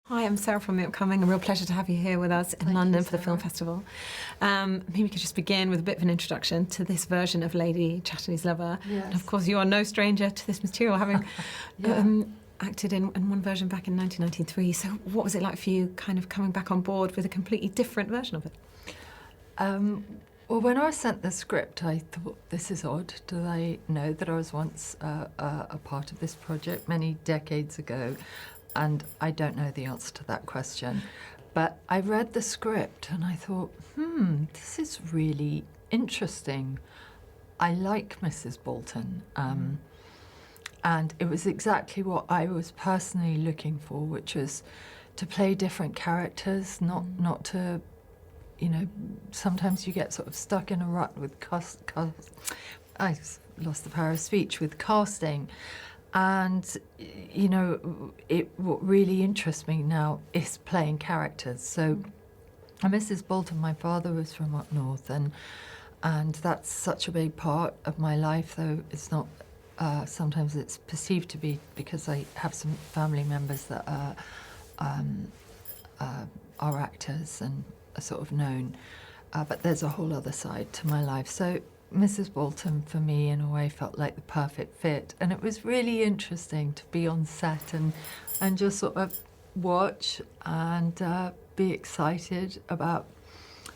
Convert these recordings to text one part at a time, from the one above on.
Hi, I'm Sarah from The Upcoming. A real pleasure to have you here with us in Thank London you, for the film Sarah. festival. Maybe we could just begin with a bit of an introduction to this version of Lady Chatterley's Lover. Yes. And of course, you are no stranger to this material, having Yeah. acted in one version back in 1993. So what was it like for you kind of coming back on board with a completely different version of it? Well, when I was sent the script, I thought, this is odd. Do they know that I was once a part of this project many decades ago? And I don't know the answer to that question. But I read the script and I thought, this is really interesting. I like Mrs. Bolton. And it was exactly what I was personally looking for, which was to play different characters, not to, you know, sometimes you get sort of stuck in a rut with I lost the power of speech, with casting. And, you know, what really interests me now is playing characters. So Mrs. Bolton, my father was from up north, and that's such a big part of my life, though it's not, sometimes it's perceived to be, because I have some family members that are actors and are sort of known, but there's a whole other side to my life. So Mrs. Bolton, for me, in a way, felt like the perfect fit. And it was really interesting to be on set and just sort of watch and be excited about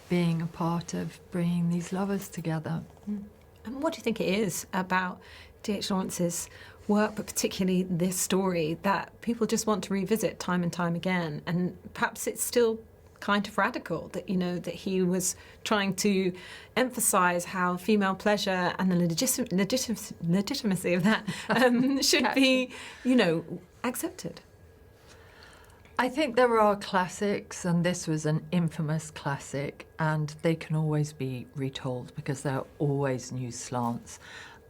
being a part of bringing these lovers together. And what do you think it is about D.H. Lawrence's work, but particularly this story, that people just want to revisit time and time again? And perhaps it's still kind of radical that, you know, that he was trying to emphasise how female pleasure and the legitimacy of that should be, you know, accepted. I think there are classics, and this was an infamous classic, and they can always be retold because there are always new slants.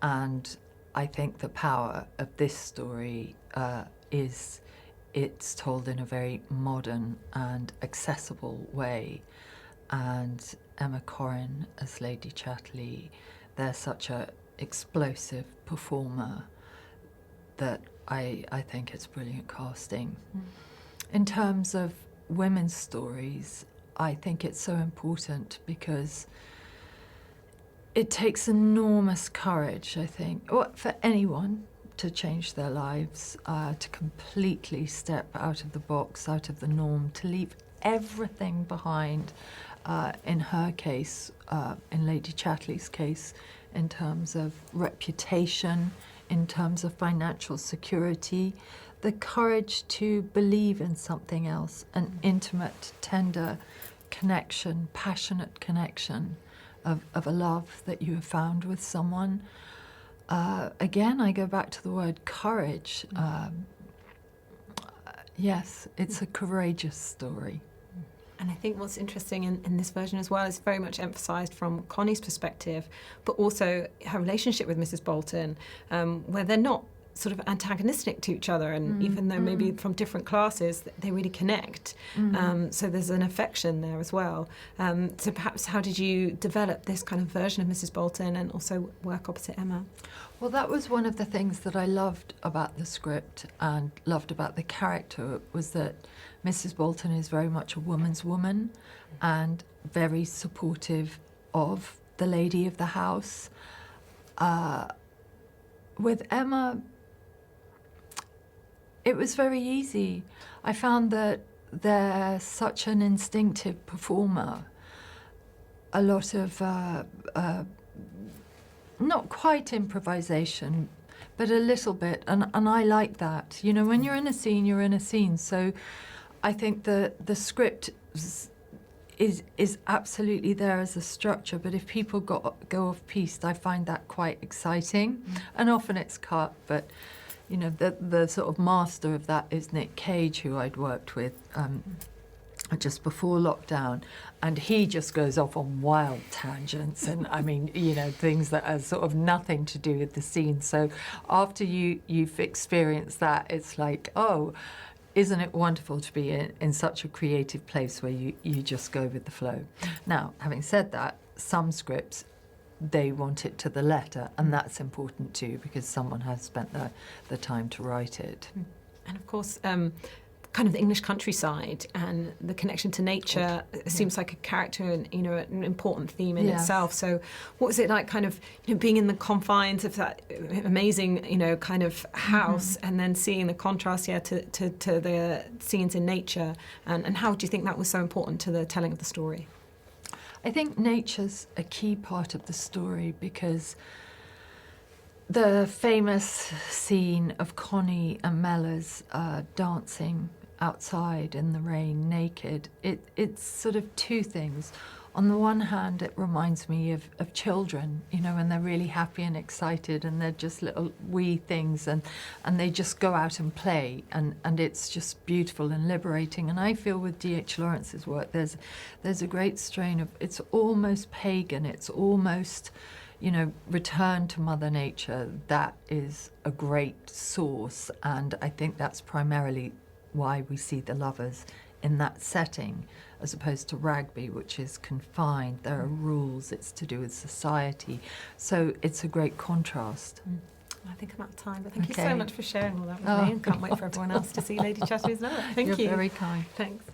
And I think the power of this story is it's told in a very modern and accessible way. And Emma Corrin as Lady Chatterley, they're such a explosive performer that I think it's brilliant casting. In terms of women's stories, I think it's so important because it takes enormous courage, I think, for anyone to change their lives, to completely step out of the box, out of the norm, to leave everything behind, in her case, in Lady Chatterley's case, in terms of reputation, in terms of financial security, the courage to believe in something else, an intimate, tender connection, passionate connection of a love that you have found with someone. Again, I go back to the word courage. Yes, it's a courageous story. And I think what's interesting in this version as well is very much emphasised from Connie's perspective, but also her relationship with Mrs. Bolton, where they're not sort of antagonistic to each other, and even though maybe from different classes, they really connect. So there's an affection there as well. So perhaps how did you develop this kind of version of Mrs. Bolton and also work opposite Emma? Well, that was one of the things that I loved about the script and loved about the character, was that Mrs. Bolton is very much a woman's woman and very supportive of the lady of the house. With Emma, it was very easy. I found that they're such an instinctive performer. A lot of, not quite improvisation, but a little bit, and I like that. You know, when you're in a scene, you're in a scene. So I think the script is absolutely there as a structure, but if people go off piste, I find that quite exciting. And often it's cut, but you know, the sort of master of that is Nick Cage, who I'd worked with just before lockdown, and he just goes off on wild tangents, and I mean, you know, things that are sort of nothing to do with the scene. So after you've experienced that, it's like, oh, isn't it wonderful to be in such a creative place where you just go with the flow. Now, having said that, some scripts, they want it to the letter, and that's important too, because someone has spent the time to write it. And of course, kind of the English countryside and the connection to nature seems like a character and, you know, an important theme in itself. So what was it like kind of, you know, being in the confines of that amazing, you know, kind of house and then seeing the contrast, to the scenes in nature, and how do you think that was so important to the telling of the story? I think nature's a key part of the story, because the famous scene of Connie and Mellors dancing outside in the rain naked, it's sort of two things. On the one hand, it reminds me of children, you know, when they're really happy and excited and they're just little wee things and they just go out and play, and it's just beautiful and liberating. And I feel with D.H. Lawrence's work, there's a great strain of, it's almost pagan, it's almost, you know, return to Mother Nature. That is a great source, and I think that's primarily why we see the lovers in that setting, as opposed to Rugby, which is confined. There are rules, it's to do with society. So it's a great contrast. I think I'm out of time, but thank you so much for sharing all that with me, and can't wait for everyone else to see Lady Chatterley's novel. Thank you. You're very kind. Thanks.